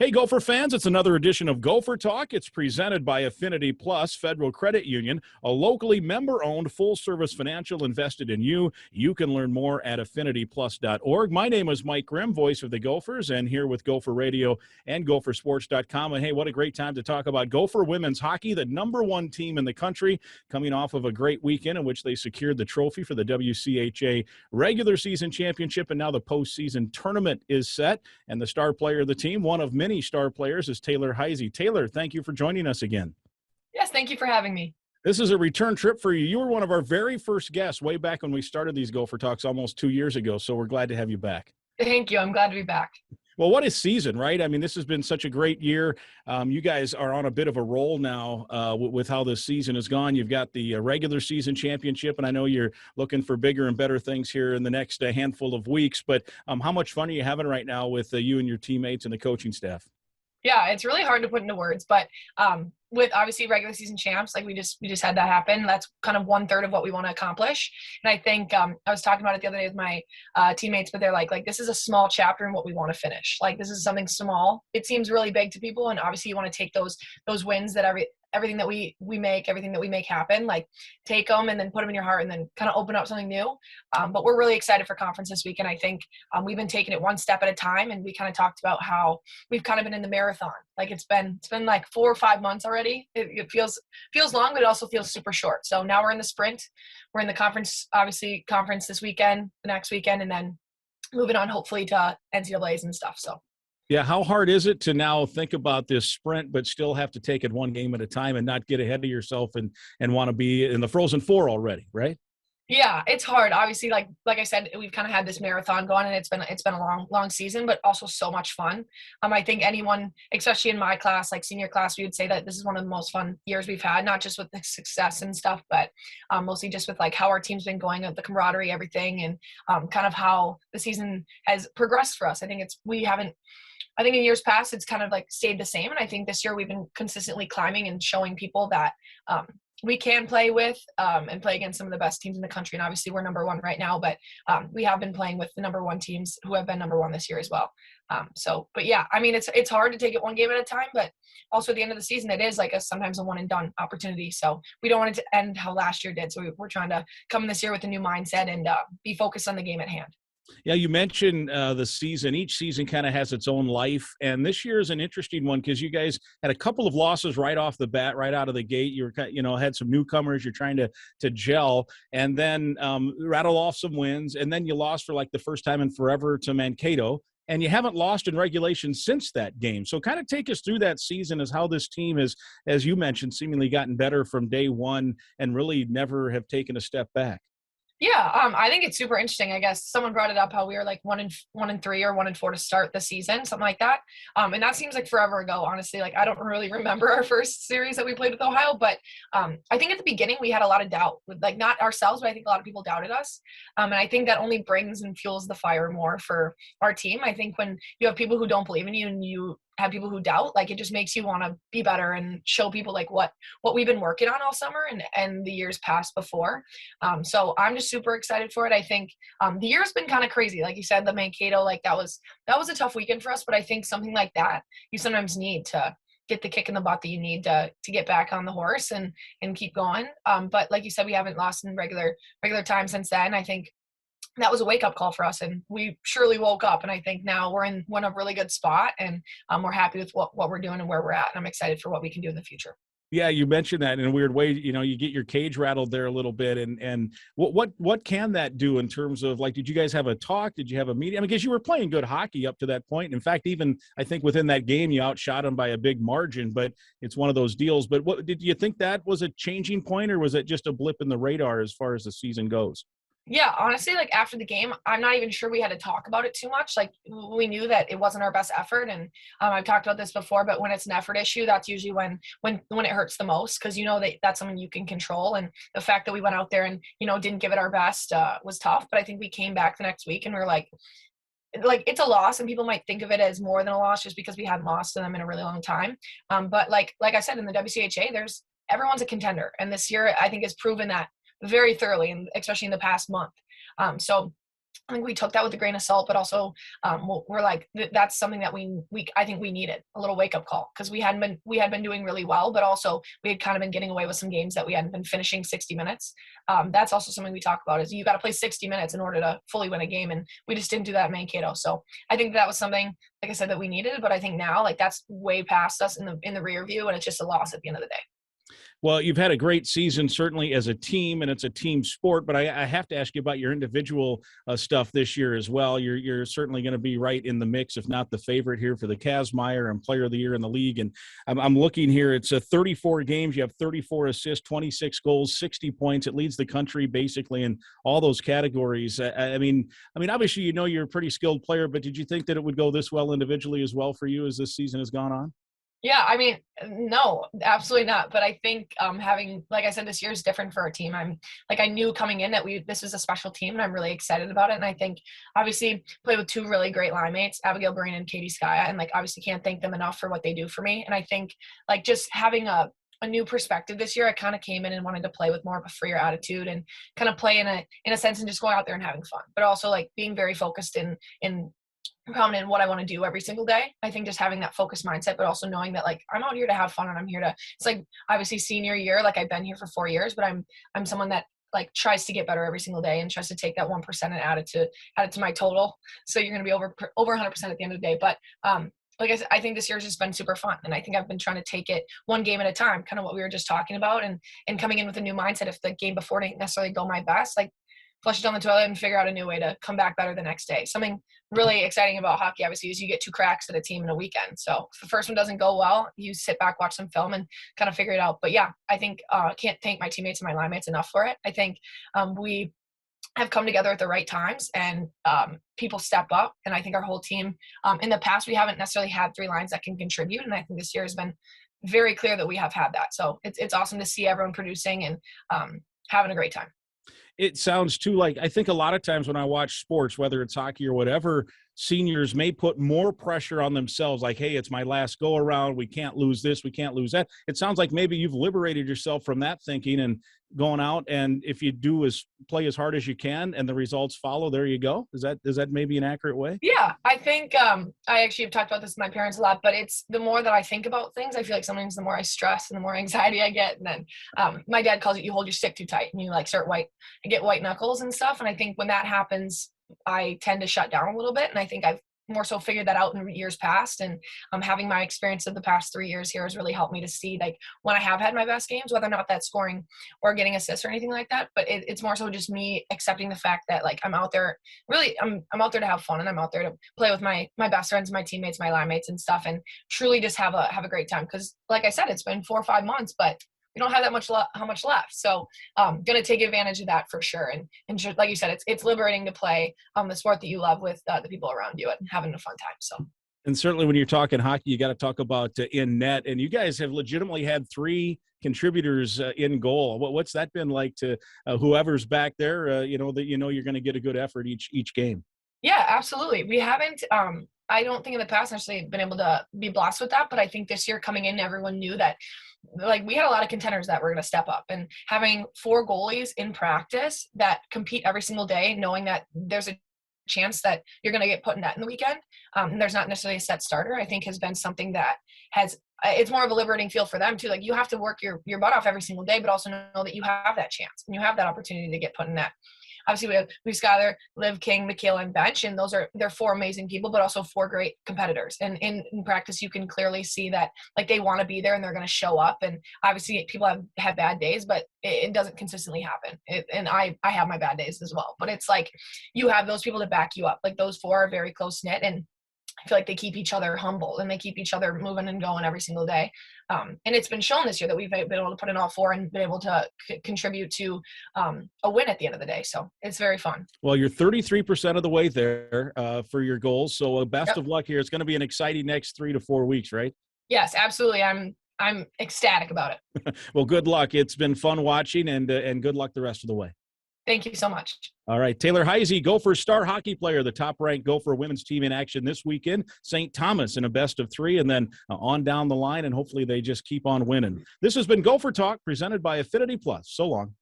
Hey, Gopher fans, it's another edition of Gopher Talk. It's presented by Affinity Plus Federal Credit Union, a locally member-owned full-service financial invested in you. You can learn more at affinityplus.org. My name is Mike Grimm, voice of the Gophers, and here with Gopher Radio and gophersports.com. And hey, what a great time to talk about Gopher women's hockey, the number one team in the country, coming off of a great weekend in which they secured the trophy for the WCHA regular season championship, and now the postseason tournament is set, and the star player of the team, one of many star players, is Taylor Heise. Taylor, thank you for joining us again. Yes, thank you for having me. This is a return trip for you. You were one of our very first guests way back when we started these Gopher Talks almost 2 years ago, so we're glad to have you back. Thank you. I'm glad to be back. Well, what a season, right? I mean, this has been such a great year. You guys are on a bit of a roll now with how this season has gone. You've got the regular season championship, and I know you're looking for bigger and better things here in the next handful of weeks. But how much fun are you having right now with you and your teammates and the coaching staff? Yeah, it's really hard to put into words, but with obviously regular season champs, like we just had that happen. That's kind of 1/3 of what we want to accomplish. And I think I was talking about it the other day with my teammates, but they're like this is a small chapter in what we want to finish. Like, this is something small. It seems really big to people, and obviously you want to take those wins that everything that we make happen, like take them and then put them in your heart and then kind of open up something new. But we're really excited for conference this week. And I think we've been taking it one step at a time. And we kind of talked about how we've kind of been in the marathon. Like it's been like 4 or 5 months already. It feels long, but it also feels super short. So now we're in the sprint. We're in the conference this weekend, the next weekend, and then moving on hopefully to NCAAs and stuff. So. Yeah, how hard is it to now think about this sprint, but still have to take it one game at a time and not get ahead of yourself and want to be in the Frozen Four already, right? Yeah, it's hard. Obviously, like I said, we've kind of had this marathon going, and it's been a long season, but also so much fun. I think anyone, especially in my class, like senior class, we would say that this is one of the most fun years we've had, not just with the success and stuff, but mostly just with like how our team's been going, the camaraderie, everything, and kind of how the season has progressed for us. I think in years past, it's kind of like stayed the same. And I think this year we've been consistently climbing and showing people that we can play with and play against some of the best teams in the country. And obviously we're number one right now, but we have been playing with the number one teams who have been number one this year as well. But yeah, I mean, it's hard to take it one game at a time, but also at the end of the season, it is like sometimes a one and done opportunity. So we don't want it to end how last year did. So we're trying to come in this year with a new mindset and be focused on the game at hand. Yeah, you mentioned the season. Each season kind of has its own life, and this year is an interesting one because you guys had a couple of losses right off the bat, right out of the gate. You were, had some newcomers. You're trying to gel, and then rattle off some wins, and then you lost for like the first time in forever to Mankato, and you haven't lost in regulation since that game. So kind of take us through that season as how this team has, as you mentioned, seemingly gotten better from day one and really never have taken a step back. Yeah, I think it's super interesting. I guess someone brought it up how we were like 1-3 or 1-4 to start the season, something like that. And that seems like forever ago, honestly. Like I don't really remember our first series that we played with Ohio, but I think at the beginning we had a lot of doubt with like not ourselves, but I think a lot of people doubted us. And I think that only brings and fuels the fire more for our team. I think when you have people who don't believe in you and you have people who doubt, like it just makes you want to be better and show people like what we've been working on all summer and the years past before. So I'm just super excited for it. I think the year's been kind of crazy. Like you said, the Mankato, like that was a tough weekend for us, but I think something like that you sometimes need to get the kick in the butt that you need to get back on the horse and keep going. But like you said, we haven't lost in regular time since then. I think that was a wake-up call for us, and we surely woke up, and I think now we're in a really good spot, and we're happy with what we're doing and where we're at, and I'm excited for what we can do in the future. Yeah, you mentioned that in a weird way. You get your cage rattled there a little bit, and what can that do in terms of, like, did you guys have a talk? Did you have a meeting? I mean, because you were playing good hockey up to that point. In fact, even I think within that game, you outshot them by a big margin. But it's one of those deals. But what did you think that was a changing point, or was it just a blip in the radar as far as the season goes? Yeah, honestly, like after the game, I'm not even sure we had to talk about it too much. Like we knew that it wasn't our best effort, and I've talked about this before. But when it's an effort issue, that's usually when it hurts the most, because that's something you can control. And the fact that we went out there and didn't give it our best was tough. But I think we came back the next week and we were like it's a loss, and people might think of it as more than a loss just because we hadn't lost to them in a really long time. But like I said, in the WCHA, everyone's a contender, and this year I think has proven that very thoroughly, and especially in the past month. So I think we took that with a grain of salt, but also we're like that's something that we I think we needed a little wake up call, because we had been doing really well, but also we had kind of been getting away with some games that we hadn't been finishing 60 minutes. That's also something we talk about, is you got to play 60 minutes in order to fully win a game, and we just didn't do that in Mankato. So I think that was something, like I said, that we needed, but I think now like that's way past us in the rear view, and it's just a loss at the end of the day. Well, you've had a great season, certainly as a team, and it's a team sport. But I have to ask you about your individual stuff this year as well. You're certainly going to be right in the mix, if not the favorite here for the Kazmaier and Player of the Year in the league. And I'm looking here; it's 34 games. You have 34 assists, 26 goals, 60 points. It leads the country basically in all those categories. I mean, obviously, you're a pretty skilled player, but did you think that it would go this well individually as well for you as this season has gone on? Yeah, I mean, no, absolutely not. But I think having, like I said, this year is different for our team. I knew coming in that this was a special team, and I'm really excited about it. And I think obviously played with two really great line mates, Abigail Breen and Katie Skaya, and like obviously can't thank them enough for what they do for me. And I think like just having a new perspective this year, I kind of came in and wanted to play with more of a freer attitude and kind of play in a sense and just going out there and having fun, but also like being very focused in prominent in what I want to do every single day. I think just having that focused mindset, but also knowing that like I'm out here to have fun, and I'm here to, it's like obviously senior year, like I've been here for 4 years, but I'm someone that like tries to get better every single day and tries to take that 1% and add it to my total. So you're going to be over 100% at the end of the day. But like I said, I think this year's just been super fun. And I think I've been trying to take it one game at a time, kind of what we were just talking about, and coming in with a new mindset. If the game before didn't necessarily go my best, like flush it down the toilet and figure out a new way to come back better the next day. Something really exciting about hockey, obviously, is you get 2 cracks at a team in a weekend. So if the first one doesn't go well, you sit back, watch some film, and kind of figure it out. But yeah, I think can't thank my teammates and my line mates enough for it. I think we have come together at the right times, and people step up. And I think our whole team, in the past, we haven't necessarily had 3 lines that can contribute. And I think this year has been very clear that we have had that. So it's awesome to see everyone producing and having a great time. It sounds too like, I think a lot of times when I watch sports, whether it's hockey or whatever, seniors may put more pressure on themselves, like, hey, it's my last go around. We can't lose this. We can't lose that. It sounds like maybe you've liberated yourself from that thinking and going out, and if you do is play as hard as you can and the results follow, there you go. Is that maybe an accurate way? Yeah, I think I actually have talked about this with my parents a lot, but it's the more that I think about things, I feel like sometimes the more I stress and the more anxiety I get. And then my dad calls it, you hold your stick too tight and you like get white knuckles and stuff. And I think when that happens, I tend to shut down a little bit. And I think I've more so figured that out in years past. And having my experience of the past 3 years here has really helped me to see like when I have had my best games, whether or not that's scoring or getting assists or anything like that. But it's more so just me accepting the fact that like I'm out there, really, I'm out there to have fun, and I'm out there to play with my best friends, my teammates, my line mates and stuff, and truly just have a great time. Because like I said, it's been 4 or 5 months, but we don't have that much how much left. So going to take advantage of that for sure. And just, like you said, it's liberating to play the sport that you love with the people around you and having a fun time. So. And certainly when you're talking hockey, you got to talk about in net. And you guys have legitimately had 3 contributors in goal. What's that been like to whoever's back there, you're going to get a good effort each game? Yeah, absolutely. We haven't I don't think in the past necessarily been able to be blessed with that, but I think this year coming in, everyone knew that like we had a lot of contenders that were going to step up, and having 4 goalies in practice that compete every single day, knowing that there's a chance that you're going to get put in net in the weekend. And there's not necessarily a set starter, I think has been something that it's more of a liberating feel for them too. Like you have to work your butt off every single day, but also know that you have that chance and you have that opportunity to get put in net. Obviously, we have Skylar, Liv, King, Michaela, and Bench, and they're 4 amazing people, but also 4 great competitors. And in practice, you can clearly see that like they want to be there and they're going to show up. And obviously, people have bad days, but it doesn't consistently happen. And I have my bad days as well. But it's like you have those people to back you up. Like those 4 are very close knit, and I feel like they keep each other humble and they keep each other moving and going every single day. And it's been shown this year that we've been able to put in all 4 and been able to contribute to a win at the end of the day. So it's very fun. Well, you're 33% of the way there for your goals. So best of luck here. It's going to be an exciting next 3 to 4 weeks, right? Yes, absolutely. I'm ecstatic about it. Well, good luck. It's been fun watching, and good luck the rest of the way. Thank you so much. All right. Taylor Heise, Gopher star hockey player, the top-ranked Gopher women's team in action this weekend. St. Thomas in a best of 3, and then on down the line, and hopefully they just keep on winning. This has been Gopher Talk, presented by Affinity Plus. So long.